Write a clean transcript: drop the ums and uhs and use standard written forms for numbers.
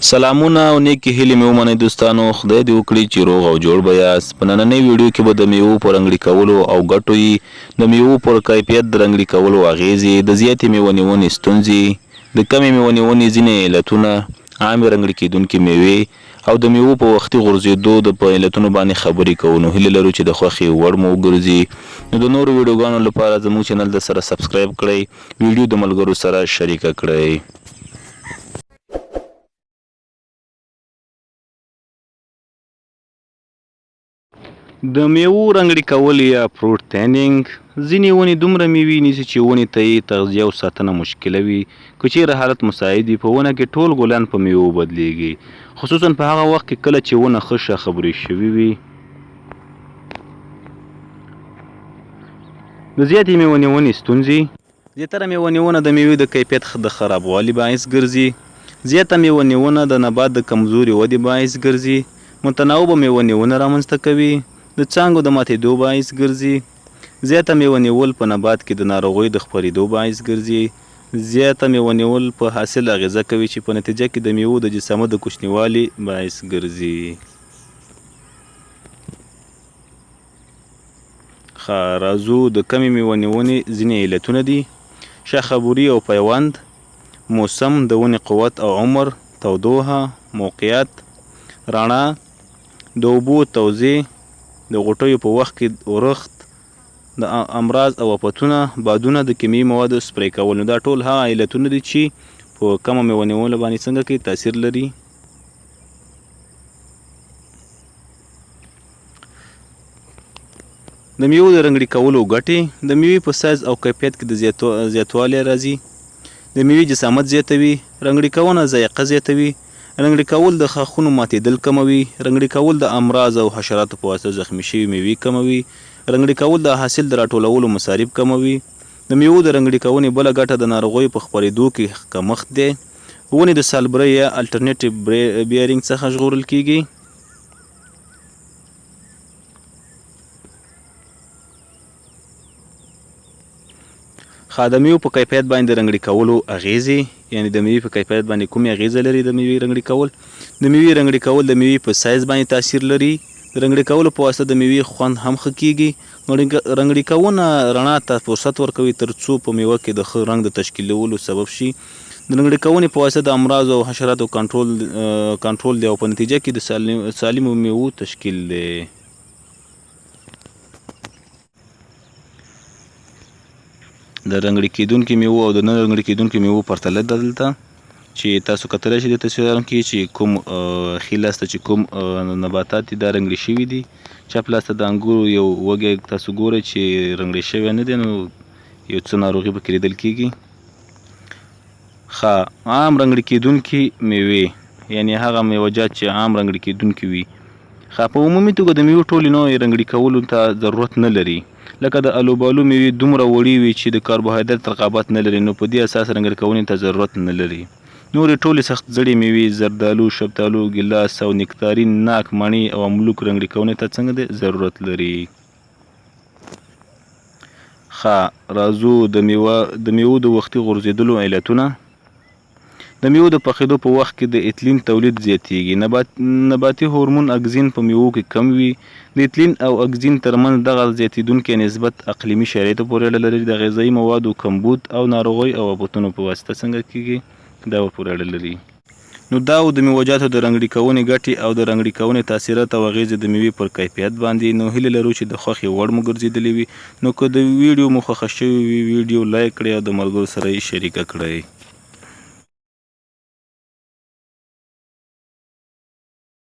سلامونه او نیکی هیلې مې ومنئ دوستانو، خدای دې وکړي چې روغ او جوړ به یاست. په نننۍ ویډیو کې به د میوو په رنګړي کولو او ګټو یې، د میوو پر کیفیت د رنګړي کولو اغیزې، د زیاتې میوه نیونې ستونزې، د کمې میوه نیونې ځینې علتونه، عامې رنګړي کیدونکې میوې او د میوو په وختي غورځېدو د په علتونو باندې خبرې کوو. نو هیله لرو چې د خوښې وړ مو وګرځي. نو د نورو ویډیوګانو لپاره زموږ چینل د سره سبسکرایب کړئ، ویډیو د ملګرو سره شریکه کړئ. د میوو رنګړي کول یا فروټ تینینګ، ځینې ونې دومره میوې نیسي چې ونې ته یې تغذیه او ساتنه مشکله وي. که چیرې حالت مساعد وي، په ونه کې ټول ګلان په میوو بدلیږي، خصوصا په هغه وخت کې کله چې ونه ښه شاخبرې شوې وي. د زیاتې میوه نیونې ستونزې، زیاتره میوه نیونه د میوې د کیفیت د خرابوالي باعث ګرځي. زیاته میوه نیونه د نبات د کمزوري ودې باعث ګرځي. متناوبه میوه نیونه رامنځته کوي، د څانګو د ماتېدو باعث ګرځي. زیاته میوه نیول په نبات کې د ناروغیو د خپرېدو باعث ګرځي. زیاته میوه نیول په حاصل اغیزه کوي چې په نتیجه کې د میوو د جسامت د کوچنیوالي باعث ګرځي. راځو د کمې میوه نیونې ځینې علتونه دي: شاخبوري او پیوند، موسم، د ونې قوت او عمر، تودوخه، موقعیت، رڼا، د اوبو توزیع، د غوټیو په وخت کې ورښت، د امراض او آفتونه، بادونه، د کیمیاوي موادو سپری کول. نو دا ټول هغه علتونه دي چې په کمه میوه نیولو باندې څنګه کوي تاثیر لري. د میوو د رنګړي کولو ګټې: د میوې په سایز او کیفیت کې د زیاتوالی راځي. د میوې جسامت زیاتوي. رنګړي کونه ذایقه زیاتوي. رنګړي کول د ښاخونو ماتېدل کموي. رنګړي کول د امراض او حشراتو په واسطه زخمي شوي میوې کموي. رنګړي کول د حاصل د راټولولو مصارف کموي. د میوو د رنګړي کونې بله ګټه د ناروغیو په خپرېدو کې کمښت دی. ونې د سالبري یا الټرنیټیو بیرینګ څخه ژغورل کیږي. د میوو په کیفیت باندې د رنګړي کولو اغیزې، یعنې د میوې په کیفیت باندې کومې اغیزه لري د میوې رنګړي کول؟ د میوې رنګړي کول د میوې په سایز باندې تاثیر لري. د رنګړي کولو په واسطه د میوې خوند هم ښه کیږي. رنګړي کونه رڼا ته فرصت ورکوي ترڅو په میوه کې د ښه رنګ د تشکیلولو سبب شي. د رنګړي کونې په واسطه د امراضو او حشراتو کنټرول دی او په نتیجه کې د سالمو میوو تشکیل دی. د رنګړي کیدونکو میوو او د نه رنګړي کیدونکو میوو پرتله دلته چې تاسو کتلی شئ د تصویر کې چې کوم ښي لاس ته چې کوم نباتات دي دا رنګړي شوي دي. چپ لاس ته د انګورو یو وږی تاسو ګورئ چې رنګړي شوی نه دی، نو یو څه ناروغي پکې لیدل کیږي. عام رنګړي کیدونکي میوې، یعنې هغه میوه‌جات چې عام رنګړي کیدونکي وي. په عمومي توګه د میوو ټولې نوعې رنګړي کولو ته ضرورت نه لري. لکه د الوبالو میوې دومره وړې وي چې د کاربوهایدرت رقابت نه لري، نو په دې اساس رنګړي کونې ته ضرورت نه لري. نورې ټولې سخت زړې میوې، زردالو، شفتالو، ګیلاس او نکتارین، ناک، مڼې او املوک رنګړي کونې ته څنګه دی ضرورت لري. راځو د میوو د وختي غورځېدلو علتونه. د میوو د پخېدو په وخت کې د ایتلین تولید زیاتیږي. نباتي هورمون اګزین په میوو کې کم وي. د ایتلین او اګزین ترمنځ دغه زیاتیدونکی نسبت اقلیمي شرایطو پورې اړه لري. د غذایي موادو کمبود او ناروغیو او آفتونو په واسطه څنګه کیږي، دا پورې اړه لري. نو دا د میوه‌جاتو د رنګړي کونې ګټې او د رنګړي کونې تاثیرات او اغیزې د میوې پر کیفیت باندې. نو هیله لرو چې د خوښې وړ مو ګرځېدلې وي. نو که د ویډیو مو خوښه شوې وي، ویډیو لایک کړئ او د ملګرو سره یې شریکه کړئ.